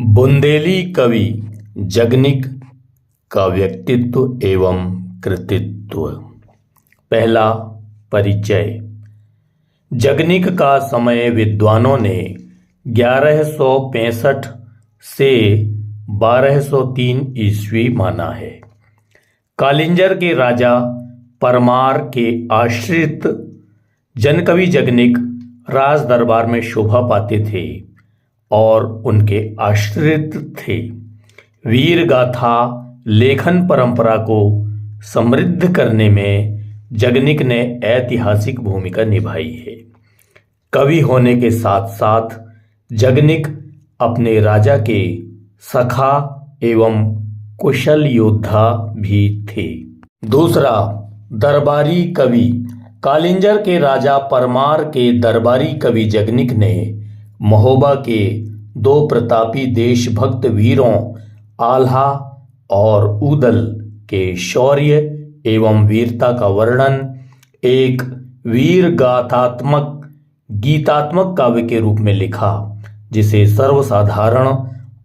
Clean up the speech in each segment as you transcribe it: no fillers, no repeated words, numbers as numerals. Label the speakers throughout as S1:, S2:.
S1: बुंदेली कवि जगनिक का व्यक्तित्व एवं कृतित्व। पहला परिचय। जगनिक का समय विद्वानों ने 1165 से 1203 ईस्वी माना है। कालिंजर के राजा परमार के आश्रित जनकवि जगनिक राज दरबार में शोभा पाते थे और उनके आश्रित थे। वीर गाथा लेखन परंपरा को समृद्ध करने में जगनिक ने ऐतिहासिक भूमिका निभाई है। कवि होने के साथ साथ जगनिक अपने राजा के सखा एवं कुशल योद्धा भी थे। दूसरा, दरबारी कवि। कालिंजर के राजा परमार के दरबारी कवि जगनिक ने महोबा के दो प्रतापी देशभक्त वीरों आल्हा और उदल के शौर्य एवं वीरता का वर्णन एक वीर गीतात्मक काव्य के रूप में लिखा, जिसे सर्वसाधारण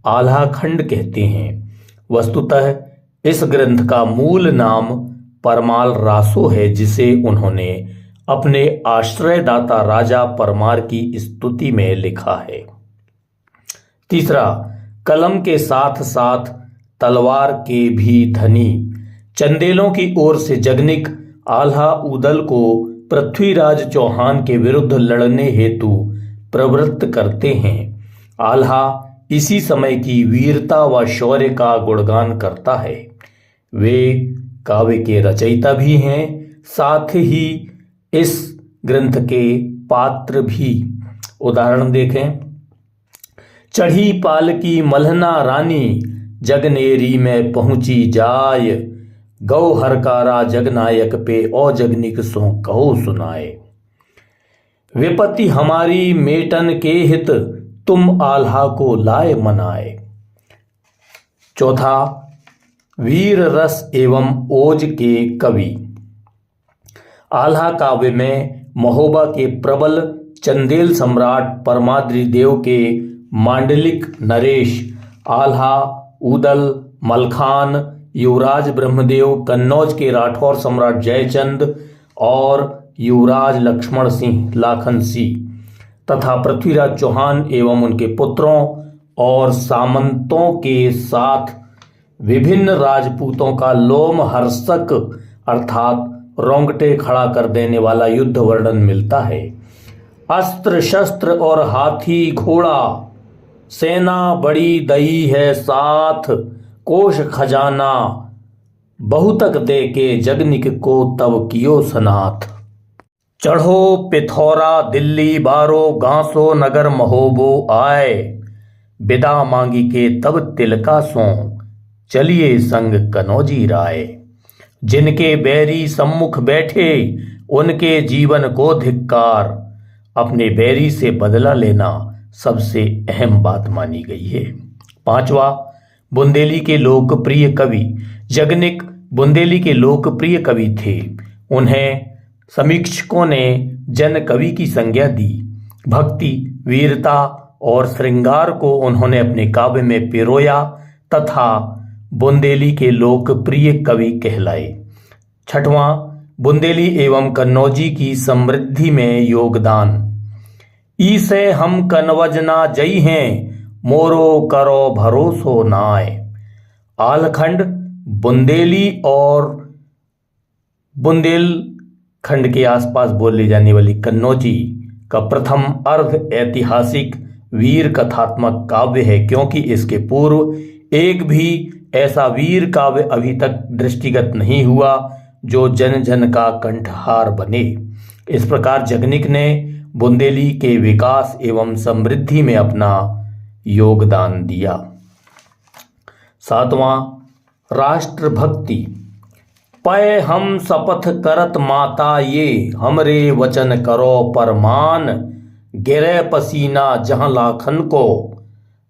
S1: आल्हा खंड कहते हैं। वस्तुतः इस ग्रंथ का मूल नाम परमाल रासो है, जिसे उन्होंने अपने आश्रयदाता राजा परमार की स्तुति में लिखा है। तीसरा, कलम के साथ साथ तलवार के भी धनी। चंदेलों की ओर से जगनिक आल्हा उदल को पृथ्वीराज चौहान के विरुद्ध लड़ने हेतु प्रवृत्त करते हैं। आल्हा इसी समय की वीरता व शौर्य का गुणगान करता है। वे काव्य के रचयिता भी हैं, साथ ही इस ग्रंथ के पात्र भी। उदाहरण देखें। चढ़ी पालकी मल्हना रानी, जगनेरी में पहुंची जाय, गौ हरकारा जगनायक पे औ जगनिक सो कहो सुनाए। विपत्ति हमारी मेटन के हित, तुम आल्हा को लाए मनाए। चौथा, वीर रस एवं ओज के कवि। आल्हा काव्य में महोबा के प्रबल चंदेल सम्राट परमाद्रिदेव के मांडलिक नरेश, आल्हा उदल मलखान, युवराज ब्रह्मदेव, कन्नौज के राठौर सम्राट जयचंद और युवराज लक्ष्मण सिंह लाखन सिंह तथा पृथ्वीराज चौहान एवं उनके पुत्रों और सामंतों के साथ विभिन्न राजपूतों का लोमहर्षक अर्थात रोंगटे खड़ा कर देने वाला युद्ध वर्णन मिलता है। अस्त्र शस्त्र और हाथी घोड़ा, सेना बड़ी दई है साथ, कोष खजाना बहुतक दे के जगनिक को तब कियो सनाथ। चढ़ो पिथौरा दिल्ली बारो, गांसो नगर महोबो आए, बिदा मांगी के तब तिलका सो, चलिए संग कनौजी राय। जिनके बैरी सम्मुख बैठे, उनके जीवन को धिक्कार, अपने बैरी से बदला लेना सबसे अहम बात मानी गई है। पांचवा, बुंदेली के लोकप्रिय कवि। जगनिक बुंदेली के लोकप्रिय कवि थे। उन्हें समीक्षकों ने जन कवि की संज्ञा दी। भक्ति, वीरता और श्रृंगार को उन्होंने अपने काव्य में पिरोया तथा बुंदेली के लोकप्रिय कवि कहलाए। छठवां, बुंदेली एवं कन्नौजी की समृद्धि में योगदान। ईसे हम कनवज ना जई हैं, मोरो करो भरोसो नाय। आलखंड, बुंदेली और बुंदेलखंड के आसपास बोली जाने वाली कन्नौजी का प्रथम अर्ध ऐतिहासिक वीर कथात्मक काव्य है, क्योंकि इसके पूर्व एक भी ऐसा वीर काव्य अभी तक दृष्टिगत नहीं हुआ जो जन जन का कंठहार बने। इस प्रकार जगनिक ने बुंदेली के विकास एवं समृद्धि में अपना योगदान दिया। सातवां, राष्ट्रभक्ति। पय हम शपथ करत माता ये, हमरे वचन करो परमान, गिरे पसीना जहां लाखन को,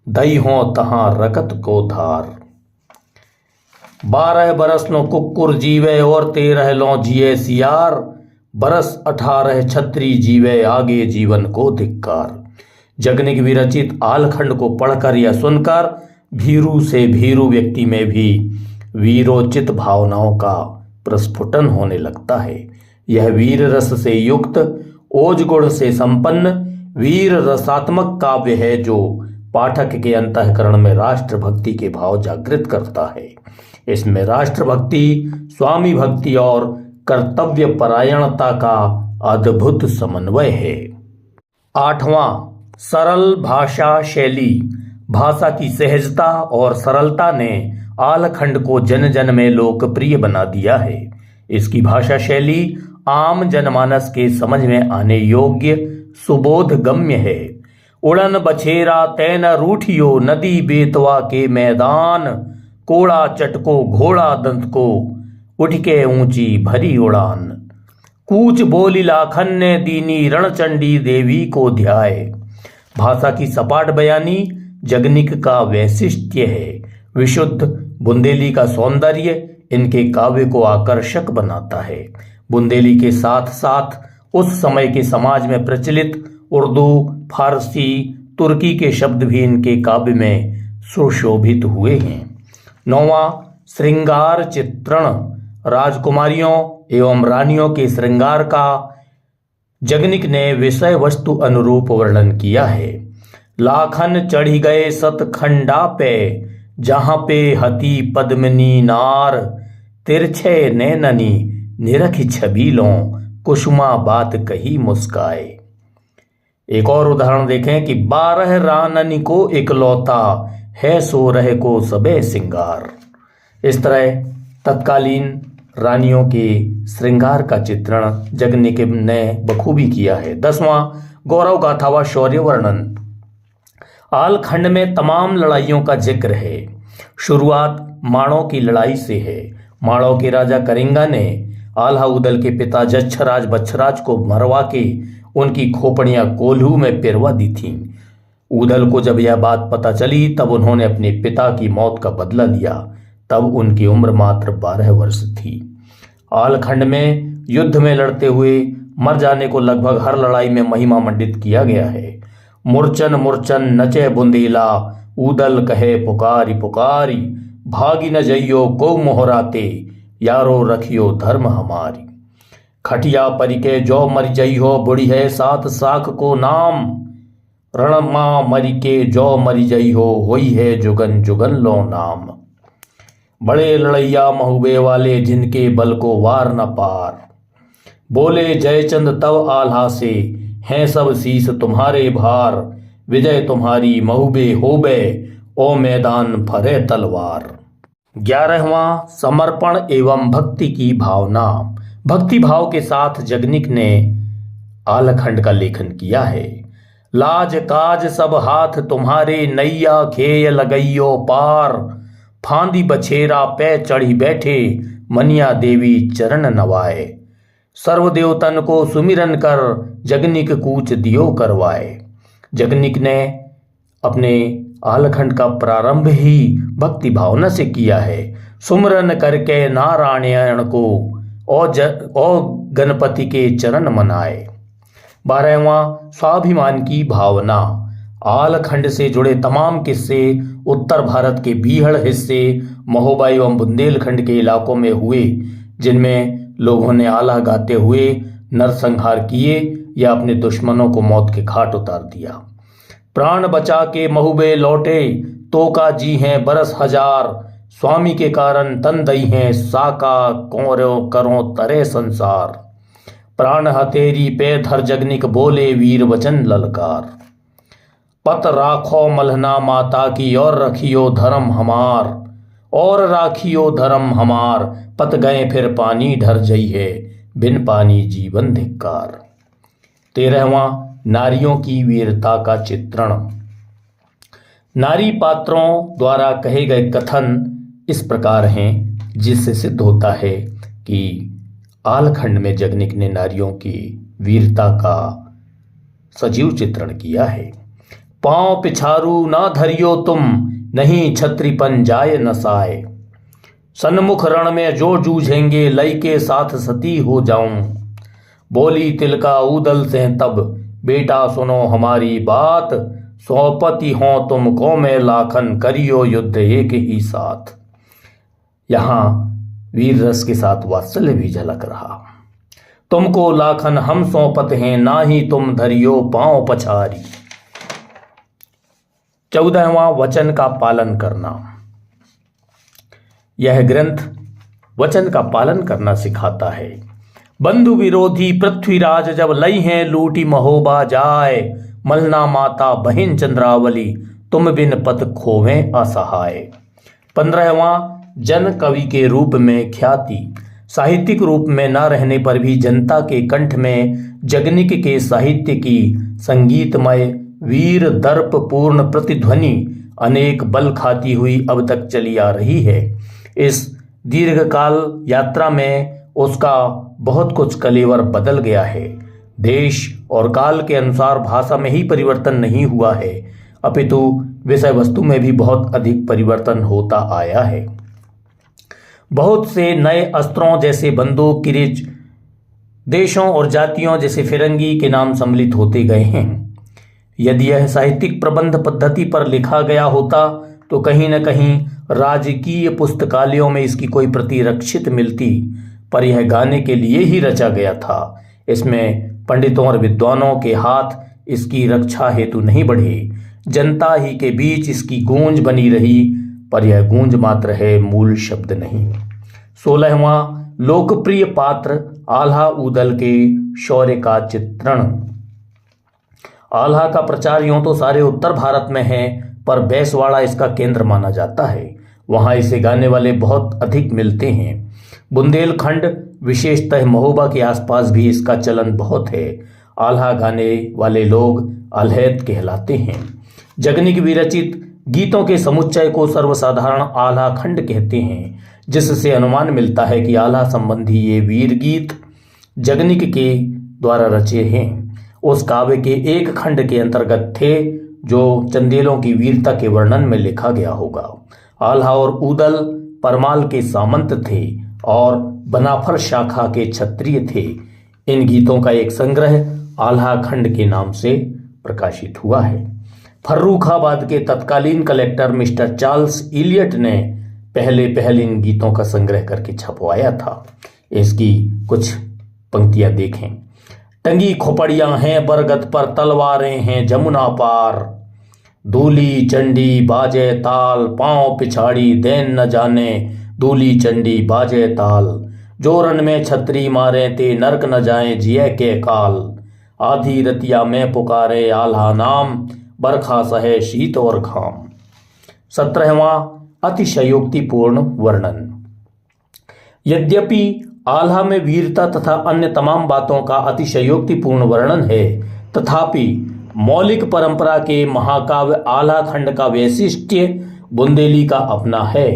S1: दई हो तहां रकत को धार। 12 बरस लो कुक्कुर जीवे और 13 लो जिये सियार, बरस 18 छत्री जीवे आगे जीवन को धिक्कार। जगनिक विरचित आलखंड को पढ़कर या सुनकर भीरू से भीरू व्यक्ति में भी वीरोचित भावनाओं का प्रस्फुटन होने लगता है। यह वीर रस से युक्त, ओज गुण से संपन्न वीर रसात्मक काव्य है जो पाठक के अंतःकरण में राष्ट्रभक्ति के भाव जागृत करता है। इसमें राष्ट्रभक्ति, स्वामी भक्ति और कर्तव्य परायणता का अद्भुत समन्वय है। 8वां, सरल भाषा शैली। भाषा की सहजता और सरलता ने आलखंड को जन जन में लोकप्रिय बना दिया है। इसकी भाषा शैली आम जनमानस के समझ में आने योग्य, सुबोध गम्य है। उड़न बछेरा तैन रूठियो, नदी बेतवा के मैदान, कोड़ा चटको घोड़ा दंत को, उठ के ऊंची भरी उड़ान, कूच बोली लाखन ने दीनी, रणचंडी देवी को ध्याय। भाषा की सपाट बयानी जगनिक का वैशिष्ट्य है। विशुद्ध बुंदेली का सौंदर्य इनके काव्य को आकर्षक बनाता है। बुंदेली के साथ साथ उस समय के समाज में प्रचलित उर्दू, फारसी, तुर्की के शब्द भी इनके काव्य में सुशोभित हुए हैं। 9वां, श्रृंगार चित्रण। राजकुमारियों एवं रानियों के श्रृंगार का जगनिक ने विषय वस्तु अनुरूप वर्णन किया है। लाखन चढ़ी गए सतखंडा पे, जहां पे हती पद्मिनी नार, तिरछे नैननी निरखी छबीलों, कुसुमा बात कही मुस्काए। एक और उदाहरण देखें कि 12 राननी को इकलौता, है सो रहे को सबे सिंगार। इस तरह तत्कालीन रानियों के श्रृंगार का चित्रण जगनिक ने बखूबी किया है। 10वां, गौरव गाथा व शौर्य वर्णन। आलखंड में तमाम लड़ाइयों का जिक्र है। शुरुआत माणों की लड़ाई से है। माणों के राजा करिंगा ने आल्हा उदल के पिता जच्छराज बच्छराज को मरवा के उनकी खोपड़ियां कोल्हू में पिरवा दी थीं। उदल को जब यह बात पता चली तब उन्होंने अपने पिता की मौत का बदला लिया। तब उनकी उम्र मात्र 12 वर्ष थी। आलखंड में युद्ध में लड़ते हुए मर जाने को लगभग हर लड़ाई में महिमा मंडित किया गया है। मूर्छन मूर्छन नचे बुंदेला, उदल कहे पुकारी पुकारी, भागी न जइयो को मोहराते, यारो रखियो धर्म हमारी। खटिया परिके जो मर जइहो, बुढ़ी है सात साख को नाम, रणमा मरी के जो मरी जइहो, होई है जुगन जुगन लो नाम। बड़े लड़ैया महुबे वाले, जिनके बल को वार न पार, बोले जयचंद तव आल्हा से, हैं सब शीस तुम्हारे भार, विजय तुम्हारी महुबे होबे, ओ मैदान फरे तलवार। 11वां, समर्पण एवं भक्ति की भावना। भक्ति भाव के साथ जगनिक ने आलखंड का लेखन किया है। लाज काज सब हाथ तुम्हारे, नैया खेय लगइयो पार, फांदी बछेरा पे चढ़ी बैठे, मनिया देवी चरण नवाए। सर्वदेवतन को सुमिरन कर, जगनिक कूच दियो करवाए। जगनिक ने अपने आलखंड का प्रारंभ ही भक्ति भावना से किया है। सुमरन करके नारायण को, ओ गणपति के चरण मनाए। 12वां, स्वाभिमान की भावना। आलखंड से जुड़े तमाम किस्से उत्तर भारत के बीहड़ हिस्से, महोबा एवं बुंदेलखंड के इलाकों में हुए, जिनमें लोगों ने आला गाते हुए नरसंहार किए या अपने दुश्मनों को मौत के घाट उतार दिया। प्राण बचा के महुबे लौटे, तो का जी हैं बरस हजार, स्वामी के कारण तन दई हैं, साका कौरो करो तरे संसार। प्राण हतेरी पे धर जगनिक, बोले वीर वचन ललकार। पत राखो मलहना माता की, और रखियो धर्म हमार, और राखियो धर्म हमार। पत गए फिर पानी ढर जई है, बिन पानी जीवन धिक्कार। 13वां, नारियों की वीरता का चित्रण। नारी पात्रों द्वारा कहे गए कथन इस प्रकार हैं, जिससे सिद्ध होता है कि आलखंड में जगनिक ने नारियों की वीरता का सजीव चित्रण किया है। पांव पिछारू ना धरियो तुम, नहीं छत्रीपन जाय न साय। सन्मुख रण में जो जूझेंगे, लई के साथ सती हो जाऊं। बोली तिलका उदल से तब, बेटा सुनो हमारी बात, सौपति हो तुम कौमे लाखन, करियो युद्ध एक ही साथ। यहाँ वीर रस के साथ वात्सल्य भी झलक रहा। तुमको लाखन हम सौंपत हैं, ना ही तुम धरियो पांव पछारी। 14वां वचन का पालन करना। यह ग्रंथ वचन का पालन करना सिखाता है। बंधु विरोधी पृथ्वीराज जब लई हैं लूटी महोबा जाए, मलना माता बहिन चंद्रावली, तुम बिन पत खोवें असहाय। 15वां जन कवि के रूप में ख्याति। साहित्यिक रूप में न रहने पर भी जनता के कंठ में जगनिक के साहित्य की संगीतमय वीर दर्प पूर्ण प्रतिध्वनि अनेक बल खाती हुई अब तक चली आ रही है। इस दीर्घकाल यात्रा में उसका बहुत कुछ कलेवर बदल गया है। देश और काल के अनुसार भाषा में ही परिवर्तन नहीं हुआ है, अपितु विषय वस्तु में भी बहुत अधिक परिवर्तन होता आया है। बहुत से नए अस्त्रों जैसे बंदूक, किरिच, देशों और जातियों जैसे फिरंगी के नाम सम्मिलित होते गए हैं। यदि यह साहित्यिक प्रबंध पद्धति पर लिखा गया होता तो कहीं न कहीं राजकीय पुस्तकालयों में इसकी कोई प्रति रक्षित मिलती, पर यह गाने के लिए ही रचा गया था। इसमें पंडितों और विद्वानों के हाथ इसकी रक्षा हेतु नहीं बढ़े, जनता ही के बीच इसकी गूंज बनी रही, पर यह गूंज मात्र है, मूल शब्द नहीं। 16वां लोकप्रिय पात्र आल्हा ऊदल के शौर्य का चित्रण। आल्हा का प्रचार यूं तो सारे उत्तर भारत में है, पर बैसवाड़ा इसका केंद्र माना जाता है। वहां इसे गाने वाले बहुत अधिक मिलते हैं। बुंदेलखंड विशेषतः महोबा के आसपास भी इसका चलन बहुत है। आल्हा गाने वाले लोग आल्हैत कहलाते हैं। जगनिक विरचित गीतों के समुच्चय को सर्वसाधारण आल्हा खंड कहते हैं, जिससे अनुमान मिलता है कि आल्हा संबंधी ये वीर गीत जगनिक के द्वारा रचे हैं। उस काव्य के एक खंड के अंतर्गत थे जो चंदेलों की वीरता के वर्णन में लिखा गया होगा। आल्हा और ऊदल परमाल के सामंत थे और बनाफर शाखा के क्षत्रिय थे। इन गीतों का एक संग्रह आल्हा खंड के नाम से प्रकाशित हुआ है। फर्रुखाबाद के तत्कालीन कलेक्टर मिस्टर चार्ल्स इलियट ने पहले इन गीतों का संग्रह करके छपवाया था। इसकी कुछ पंक्तियां देखें। टंगी खोपड़ियां हैं बरगद पर, तलवारें हैं जमुना पार, दूली चंडी बाजे ताल, पांव पिछाड़ी देन न जाने, दूली चंडी बाजे ताल, जोरन में छतरी मारे ते नरक न जाए जिये के काल, आधी रतिया में पुकारे आल्हा नाम, बरखा सहे शीत और घाम। 17वां अतिशयोक्तिपूर्ण वर्णन। यद्यपि आल्हा में वीरता तथा अन्य तमाम बातों का अतिशयोक्तिपूर्ण वर्णन है, तथापि मौलिक परंपरा के महाकाव्य आल्हा खंड का वैशिष्ट्य बुंदेली का अपना है।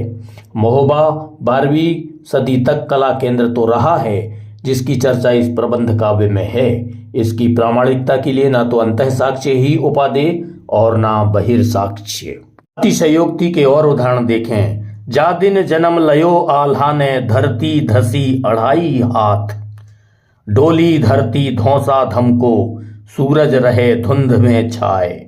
S1: महोबा 12वीं सदी तक कला केंद्र तो रहा है, जिसकी चर्चा इस प्रबंध काव्य में है। इसकी प्रामाणिकता के लिए ना तो अंतः साक्ष्य ही उपादेय और ना बहिर्साक्ष्य। अतिशयोक्ति के और उदाहरण देखें। जा दिन जन्म लयो आल्हा ने, धरती धसी 2.5 हाथ, डोली धरती धौसा धमको, सूरज रहे धुंध में छाए,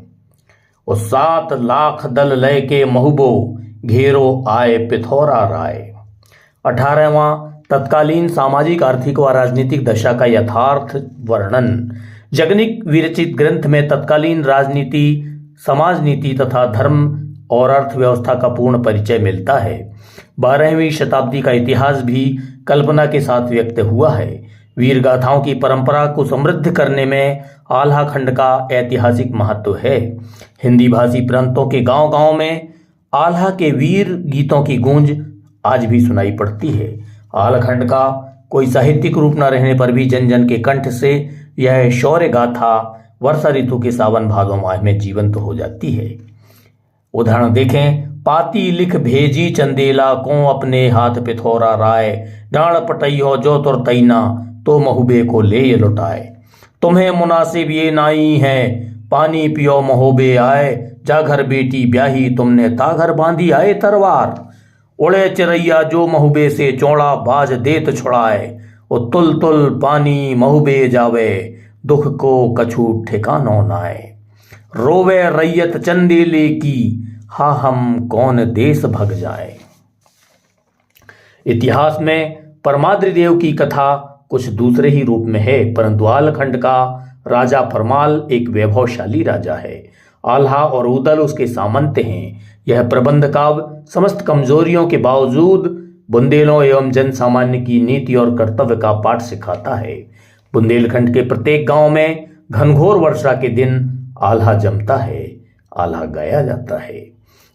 S1: और 7 लाख दल लय के महुबो, घेरो आए पिथौरा राय। 18वां तत्कालीन सामाजिक, आर्थिक व राजनीतिक दशा का यथार्थ वर्णन। जगनिक विरचित ग्रंथ में तत्कालीन राजनीति, समाज नीति तथा धर्म और अर्थव्यवस्था का पूर्ण परिचय मिलता है। 12वीं शताब्दी का इतिहास भी कल्पना के साथ व्यक्त हुआ है। वीर गाथाओं की परंपरा को समृद्ध करने में आल्हा खंड का ऐतिहासिक महत्व है। हिंदी भाषी प्रांतों के गांव-गांव में आल्हा के वीर गीतों की गूंज आज भी सुनाई पड़ती है। आल्हा खंड का कोई साहित्यिक रूप न रहने पर भी जन जन के कंठ से यह शौर्य गाथा वर्षा ऋतु के सावन भादों माह में जीवंत हो जाती है। उदाहरण देखें। पाती लिख भेजी चंदेला को, अपने हाथ पिथौरा राय, डांड पटइयो जो तुर तैना, तो महुबे को ले ये लुटाए। तुम्हें मुनासिब ये नाई है, पानी पियो महोबे आए, जा घर बेटी ब्याही तुमने, ताघर बांधी आए तरवार। उड़े चिरैया जो महुबे से चौड़ा, बाज देत छुड़ाए, ओ तुल तुल पानी महुबे जावे, दुख को कछु ठिकानो नाय। रोवे रैयत चंदेले की, हा हम कौन देश भग जाए। इतिहास में परमाद्रिदेव की कथा कुछ दूसरे ही रूप में है, परंतु आलखंड का राजा परमाल एक वैभवशाली राजा है। आल्हा और उदल उसके सामंत हैं। यह प्रबंध काव्य समस्त कमजोरियों के बावजूद बुंदेलों एवं जन सामान्य की नीति और कर्तव्य का पाठ सिखाता है। बुंदेलखंड के प्रत्येक गांव में घनघोर वर्षा के दिन आल्हा जमता है, आल्हा गाया जाता है।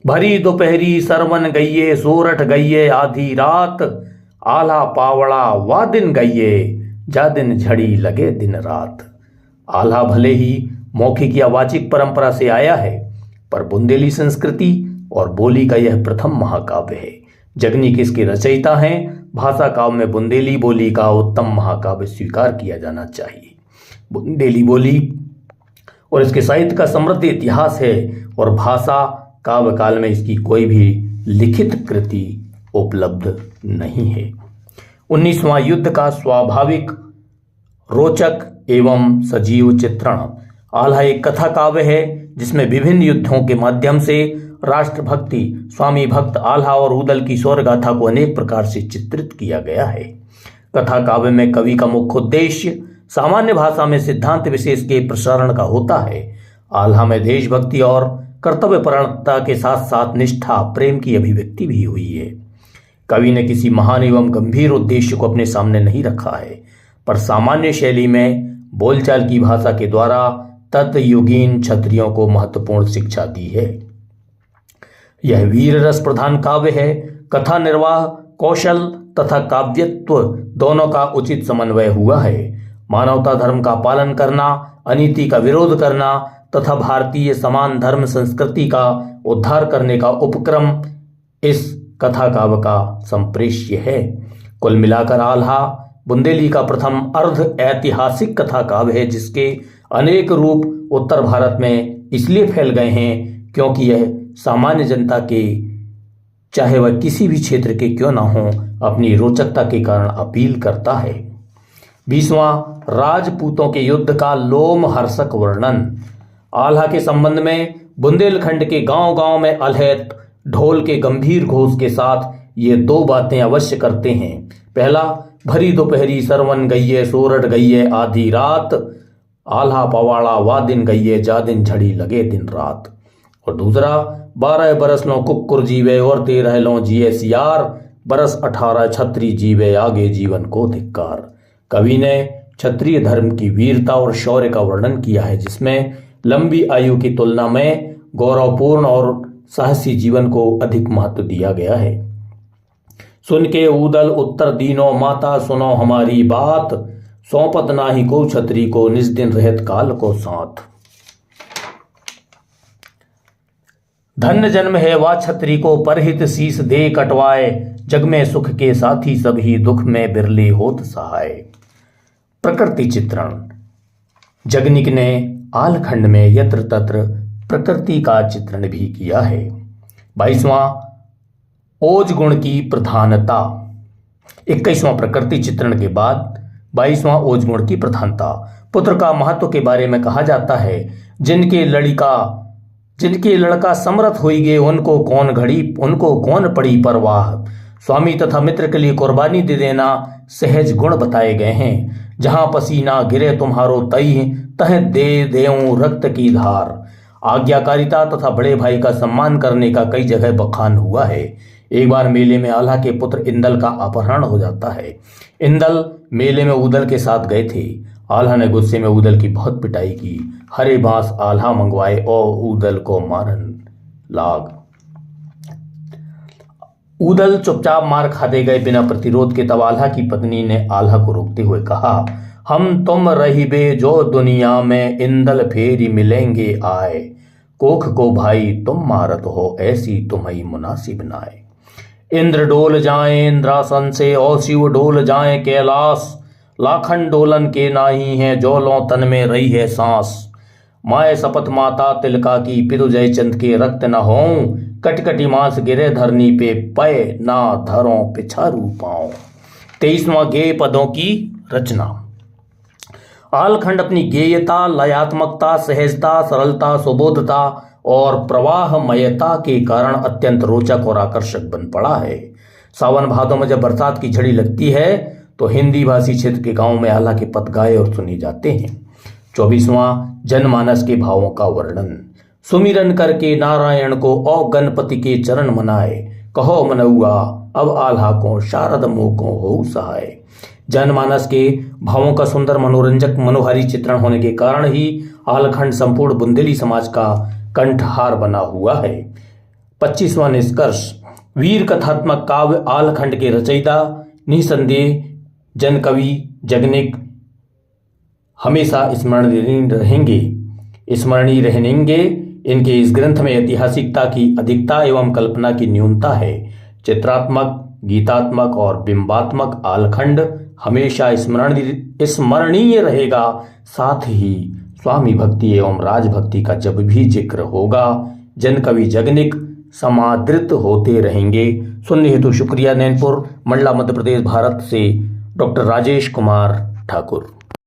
S1: भरी दोपहरी सरवन गइये, सोरठ गइये आधी रात, आल्हा पावड़ा वा दिन गइये, जा दिन झड़ी लगे दिन रात। आल्हा भले ही मौखिक या वाचिक परंपरा से आया है, पर बुंदेली संस्कृति और बोली का यह प्रथम महाकाव्य है। जगनीक इसके रचयिता हैं। भाषा काव्य में बुंदेली बोली का उत्तम महाकाव्य स्वीकार किया जाना चाहिए। बुंदेली बोली और इसके साहित्य का समृद्ध इतिहास है और भाषा काव्य काल में इसकी कोई भी लिखित कृति उपलब्ध नहीं है। 19वां युद्ध का स्वाभाविक, रोचक एवं सजीव चित्रण। आल्हा एक कथा काव्य है जिसमें विभिन्न युद्धों के माध्यम से राष्ट्रभक्ति, स्वामी भक्त आल्हा और उदल की शौर्य गाथा को अनेक प्रकार से चित्रित किया गया है। कथा काव्य में कवि का मुख्य उद्देश्य सामान्य भाषा में सिद्धांत विशेष के प्रसारण का होता है। आल्हा में देशभक्ति और कर्तव्यपरायणता के साथ साथ निष्ठा, प्रेम की अभिव्यक्ति भी हुई है। कवि ने किसी महान एवं गंभीर उद्देश्य को अपने सामने नहीं रखा है, पर सामान्य शैली में बोलचाल की भाषा के द्वारा तत्युगीन क्षत्रियों को महत्वपूर्ण शिक्षा दी है। यह वीर रस प्रधान काव्य है। कथा निर्वाह कौशल तथा काव्यत्व दोनों का उचित समन्वय हुआ है। मानवता धर्म का पालन करना, अनीति का विरोध करना तथा भारतीय समान धर्म संस्कृति का उद्धार करने का उपक्रम इस कथा काव्य का संप्रेष्य है। कुल मिलाकर आल्हा बुंदेली का प्रथम अर्ध ऐतिहासिक कथा काव्य है, जिसके अनेक रूप उत्तर भारत में इसलिए फैल गए हैं क्योंकि यह सामान्य जनता के, चाहे वह किसी भी क्षेत्र के क्यों ना हो, अपनी रोचकता के कारण अपील करता है। 20वां राजपूतों के युद्ध का लोमहर्षक वर्णन। आल्हा के संबंध में बुंदेलखंड के गांव-गांव में अलहैत ढोल के गंभीर घोष के साथ ये दो बातें अवश्य करते हैं। पहला, भरी दोपहरी सरवन गइये, सोरठ गइये आधी रात, आल्हा पवाड़ा वा दिन गइये, जा दिन झड़ी लगे दिन रात। और दूसरा, 12 बरस लो कुक्कुर जीवे और 13 लो जिये सियार, बरस 18 छत्री जीवे आगे जीवन को धिक्कार। कवि ने क्षत्रिय धर्म की वीरता और शौर्य का वर्णन किया है, जिसमें लंबी आयु की तुलना में गौरवपूर्ण और साहसी जीवन को अधिक महत्व दिया गया है। सुन के उदल उत्तर दीनो, माता सुनो हमारी बात, सौंपत नाही को छत्री को, निज दिन रहत काल को साथ। धन्य जन्म है वा छत्री को, परहित शीस दे कटवाए, जग में सुख के साथी सभी, दुख में बिरले होत सहाय। प्रकृति चित्रण। जगनिक ने आलखंड में यत्र तत्र प्रकृति का चित्रण भी किया है। 22वां ओज गुण की प्रधानता। 21वां प्रकृति चित्रण के बाद 22वां ओज गुण की प्रधानता। पुत्र का महत्व के बारे में कहा जाता है, जिनके लड़का समर्थ हुई गे, उनको कौन पड़ी परवाह। स्वामी तथा मित्र के लिए कुर्बानी दे देना सहज गुण बताए गए हैं। जहां पसीना गिरे तुम्हारो तह दे देऊं रक्त की धार। आज्ञाकारिता तथा बड़े भाई का सम्मान करने का कई जगह बखान हुआ है। एक बार मेले में आल्हा के पुत्र इंदल का अपहरण हो जाता है। इंदल मेले में उदल के साथ गए थे। आल्हा ने गुस्से में उदल की बहुत पिटाई की। हरे बांस आल्हा मंगवाए और उदल को मारन लाग। उदल चुपचाप मार खाते गए बिना प्रतिरोध के। तब आल्हा की पत्नी ने आल्हा को रोकते हुए कहा, हम तुम रहिबे जो दुनिया में, इंदल फेरी मिलेंगे आए। कोख को भाई तुम मारत हो, ऐसी तुम्हें मुनासिब नाए। इंद्र डोल जाए इंद्रासन से, और शिव डोल जाए कैलाश। लाखन डोलन के नाही है, जो लो तन में रही है सांस। माए सपत माता तिलका की, पितु जयचंद के रक्त न हों। कटकटी मांस गिरे धरनी पे, पय ना धरों पिछारू पाओ। 23वां गेय पदों की रचना। आलखंड अपनी गेयता, लयात्मकता, सहजता, सरलता, सुबोधता और प्रवाहमयता के कारण अत्यंत रोचक और आकर्षक बन पड़ा है। सावन भादों में जब बरसात की झड़ी लगती है तो हिंदी भाषी क्षेत्र के गांवों में आला के पद गाए और सुने जाते हैं। 24वां जनमानस के भावों का वर्णन। सुमिरन करके नारायण को और गणपति के चरण मनाए, कहो मनउआ अब आल्हा को शारद मोह को हो सहाय। जनमानस के भावों का सुंदर, मनोरंजक, मनोहारी चित्रण होने के कारण ही आलखंड संपूर्ण बुंदेली समाज का कंठहार बना हुआ है। 25वां निष्कर्ष। वीर कथात्मक काव्य आलखंड के रचयिता निसंदेह जनकवि जगनिक हमेशा स्मरणीय रहेंगे। इनके इस ग्रंथ में ऐतिहासिकता की अधिकता एवं कल्पना की न्यूनता है। चित्रात्मक, गीतात्मक और बिंबात्मक आलखंड हमेशा स्मरणीय रहेगा। साथ ही स्वामी भक्ति एवं राजभक्ति का जब भी जिक्र होगा जनकवि जगनिक समादृत होते रहेंगे। सुनने हेतु शुक्रिया। नैनपुर, मंडला, मध्य प्रदेश, भारत से डॉक्टर राजेश कुमार ठाकुर।